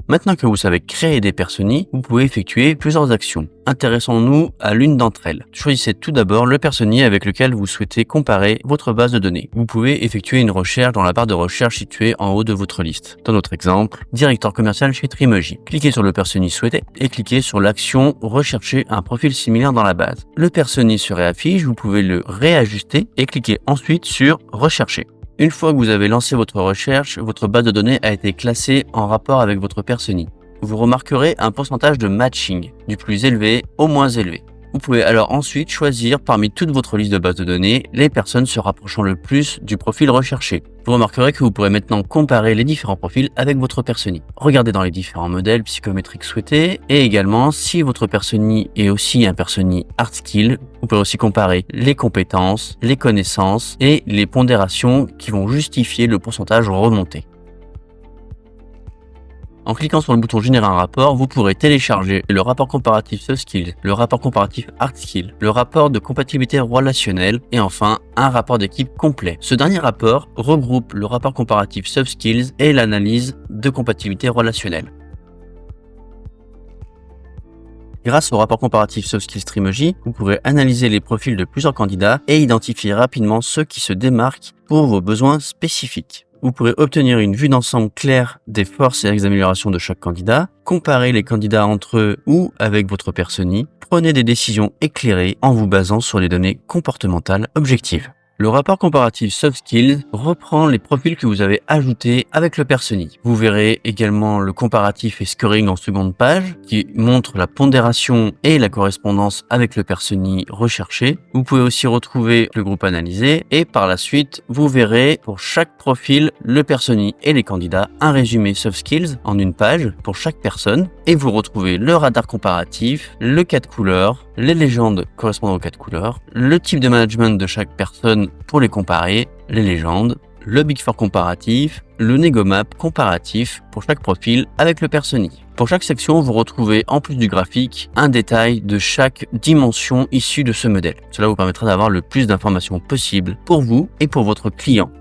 Maintenant que vous savez créer des personnies, vous pouvez effectuer plusieurs actions. Intéressons-nous à l'une d'entre elles. Choisissez tout d'abord le personnier avec lequel vous souhaitez comparer votre base de données. Vous pouvez effectuer une recherche dans la barre de recherche située en haut de votre liste. Dans notre exemple, directeur commercial chez Trimegy. Cliquez sur le personnier souhaité et cliquez sur l'action rechercher un profil similaire dans la base. Le personnier se réaffiche, vous pouvez le réajuster et cliquez ensuite sur rechercher. Une fois que vous avez lancé votre recherche, votre base de données a été classée en rapport avec votre personnier. Vous remarquerez un pourcentage de matching, du plus élevé au moins élevé. Vous pouvez alors ensuite choisir parmi toute votre liste de bases de données les personnes se rapprochant le plus du profil recherché. Vous remarquerez que vous pourrez maintenant comparer les différents profils avec votre personnier. Regardez dans les différents modèles psychométriques souhaités et également si votre personnier est aussi un personnier hard skill, vous pouvez aussi comparer les compétences, les connaissances et les pondérations qui vont justifier le pourcentage remonté. En cliquant sur le bouton générer un rapport, vous pourrez télécharger le rapport comparatif soft skills, le rapport comparatif hard skills, le rapport de compatibilité relationnelle et enfin un rapport d'équipe complet. Ce dernier rapport regroupe le rapport comparatif soft skills et l'analyse de compatibilité relationnelle. Grâce au rapport comparatif Soft Skills Trimegy, vous pourrez analyser les profils de plusieurs candidats et identifier rapidement ceux qui se démarquent pour vos besoins spécifiques. Vous pourrez obtenir une vue d'ensemble claire des forces et des améliorations de chaque candidat, comparer les candidats entre eux ou avec votre personnier, prenez des décisions éclairées en vous basant sur les données comportementales objectives. Le rapport comparatif Soft Skills reprend les profils que vous avez ajoutés avec le personnier. Vous verrez également le comparatif et scoring en seconde page qui montre la pondération et la correspondance avec le personnier recherché. Vous pouvez aussi retrouver le groupe analysé et par la suite, vous verrez pour chaque profil, le personnier et les candidats, un résumé Soft Skills en une page pour chaque personne et vous retrouvez le radar comparatif, le cas de couleur, les légendes correspondant au cas de couleur, le type de management de chaque personne pour les comparer, les légendes, le Big Four comparatif, le Negomap comparatif pour chaque profil avec le personnier. Pour chaque section, vous retrouvez en plus du graphique un détail de chaque dimension issue de ce modèle. Cela vous permettra d'avoir le plus d'informations possible pour vous et pour votre client.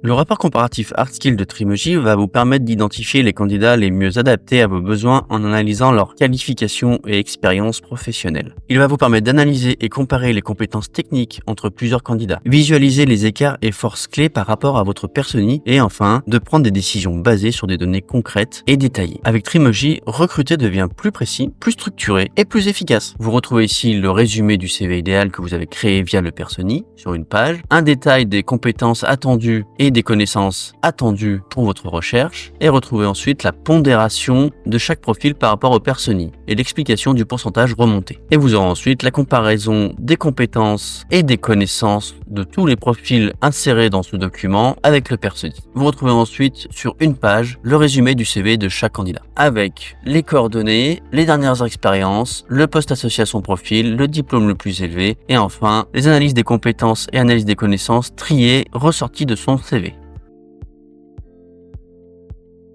Le rapport comparatif Hard Skills de Trimegy va vous permettre d'identifier les candidats les mieux adaptés à vos besoins en analysant leurs qualifications et expériences professionnelles. Il va vous permettre d'analyser et comparer les compétences techniques entre plusieurs candidats, visualiser les écarts et forces clés par rapport à votre personnier et enfin, de prendre des décisions basées sur des données concrètes et détaillées. Avec Trimegy, recruter devient plus précis, plus structuré et plus efficace. Vous retrouvez ici le résumé du CV idéal que vous avez créé via le personnier sur une page, un détail des compétences attendues et des connaissances attendues pour votre recherche et retrouvez ensuite la pondération de chaque profil par rapport au personnier et l'explication du pourcentage remonté. Et vous aurez ensuite la comparaison des compétences et des connaissances de tous les profils insérés dans ce document avec le personnier. Vous retrouvez ensuite sur une page le résumé du CV de chaque candidat avec les coordonnées, les dernières expériences, le poste associé à son profil, le diplôme le plus élevé et enfin les analyses des compétences et analyses des connaissances triées ressorties de son CV.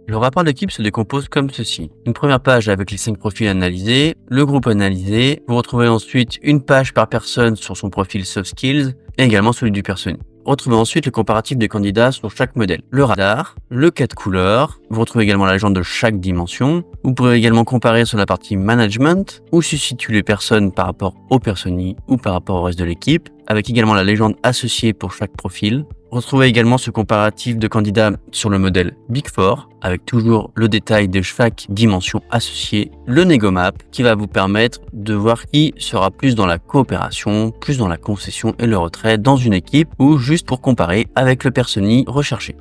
Le rapport d'équipe se décompose comme ceci. Une première page avec les 5 profils analysés, le groupe analysé. Vous retrouvez ensuite une page par personne sur son profil Soft Skills et également celui du personnier. Retrouvez ensuite le comparatif des candidats sur chaque modèle. Le radar, le cas de couleur. Vous retrouvez également la légende de chaque dimension. Vous pourrez également comparer sur la partie management où se situent les personnes par rapport au personnier ou par rapport au reste de l'équipe, avec également la légende associée pour chaque profil. Retrouvez également ce comparatif de candidats sur le modèle Big Four, avec toujours le détail de chaque dimension associée, le Negomap, qui va vous permettre de voir qui sera plus dans la coopération, plus dans la concession et le retrait dans une équipe ou juste pour comparer avec le personnier recherché.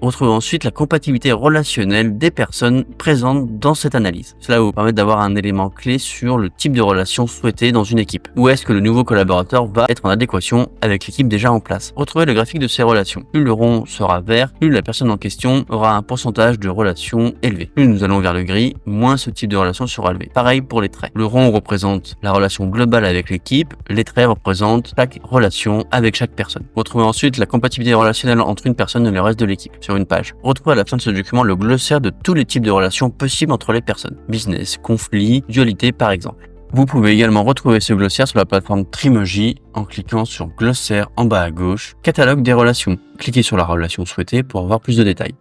Retrouvez ensuite la compatibilité relationnelle des personnes présentes dans cette analyse. Cela va vous permettre d'avoir un élément clé sur le type de relation souhaité dans une équipe. Où est-ce que le nouveau collaborateur va être en adéquation avec l'équipe déjà en place. Retrouvez le graphique de ces relations. Plus le rond sera vert, plus la personne en question aura un pourcentage de relations élevé. Plus nous allons vers le gris, moins ce type de relation sera élevé. Pareil pour les traits. Le rond représente la relation globale avec l'équipe, les traits représentent chaque relation avec chaque personne. Retrouvez ensuite la compatibilité relationnelle entre une personne et le reste de l'équipe. Sur une page. Retrouvez à la fin de ce document le glossaire de tous les types de relations possibles entre les personnes. Business, conflit, dualité par exemple. Vous pouvez également retrouver ce glossaire sur la plateforme Trimegy en cliquant sur glossaire en bas à gauche, catalogue des relations. Cliquez sur la relation souhaitée pour avoir plus de détails.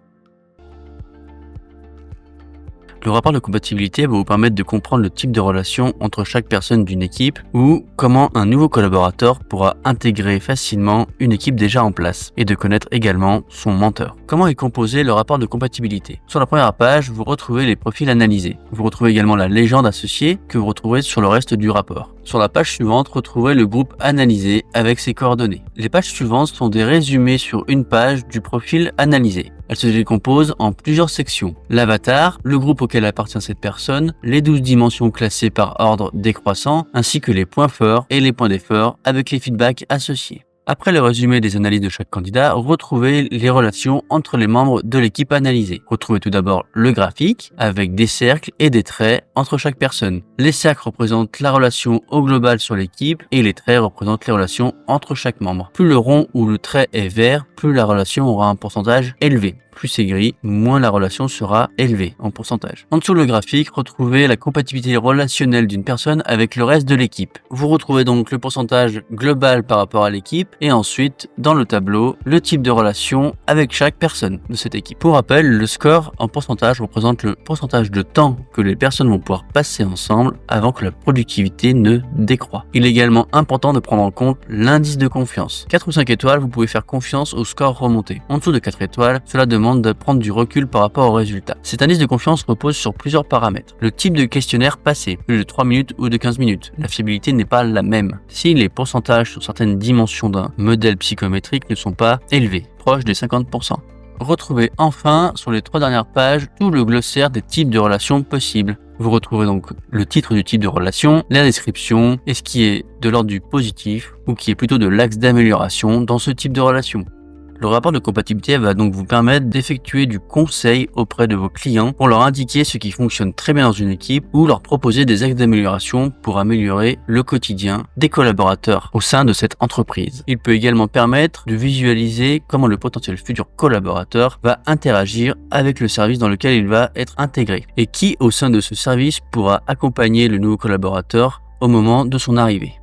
Le rapport de compatibilité va vous permettre de comprendre le type de relation entre chaque personne d'une équipe ou comment un nouveau collaborateur pourra intégrer facilement une équipe déjà en place et de connaître également son mentor. Comment est composé le rapport de compatibilité? Sur la première page, vous retrouvez les profils analysés. Vous retrouvez également la légende associée que vous retrouverez sur le reste du rapport. Sur la page suivante, retrouvez le groupe analysé avec ses coordonnées. Les pages suivantes sont des résumés sur une page du profil analysé. Elles se décomposent en plusieurs sections. L'avatar, le groupe auquel appartient cette personne, les 12 dimensions classées par ordre décroissant, ainsi que les points forts et les points d'effort avec les feedbacks associés. Après le résumé des analyses de chaque candidat, retrouvez les relations entre les membres de l'équipe analysée. Retrouvez tout d'abord le graphique avec des cercles et des traits entre chaque personne. Les cercles représentent la relation au global sur l'équipe et les traits représentent les relations entre chaque membre. Plus le rond ou le trait est vert, plus la relation aura un pourcentage élevé. Plus c'est gris, moins la relation sera élevée en pourcentage. En dessous le graphique, retrouvez la compatibilité relationnelle d'une personne avec le reste de l'équipe. Vous retrouvez donc le pourcentage global par rapport à l'équipe et ensuite, dans le tableau, le type de relation avec chaque personne de cette équipe. Pour rappel, le score en pourcentage représente le pourcentage de temps que les personnes vont pouvoir passer ensemble avant que la productivité ne décroît. Il est également important de prendre en compte l'indice de confiance. 4 ou 5 étoiles, vous pouvez faire confiance au score remonté. En dessous de 4 étoiles, cela demande de prendre du recul par rapport aux résultats. Cet indice de confiance repose sur plusieurs paramètres. Le type de questionnaire passé, plus de 3 minutes ou de 15 minutes. La fiabilité n'est pas la même. Si les pourcentages sur certaines dimensions d'un modèle psychométrique ne sont pas élevés, proches des 50%. Retrouvez enfin sur les 3 dernières pages tout le glossaire des types de relations possibles. Vous retrouvez donc le titre du type de relation, la description et ce qui est de l'ordre du positif ou qui est plutôt de l'axe d'amélioration dans ce type de relation. Le rapport de compatibilité va donc vous permettre d'effectuer du conseil auprès de vos clients pour leur indiquer ce qui fonctionne très bien dans une équipe ou leur proposer des axes d'amélioration pour améliorer le quotidien des collaborateurs au sein de cette entreprise. Il peut également permettre de visualiser comment le potentiel futur collaborateur va interagir avec le service dans lequel il va être intégré et qui au sein de ce service pourra accompagner le nouveau collaborateur au moment de son arrivée.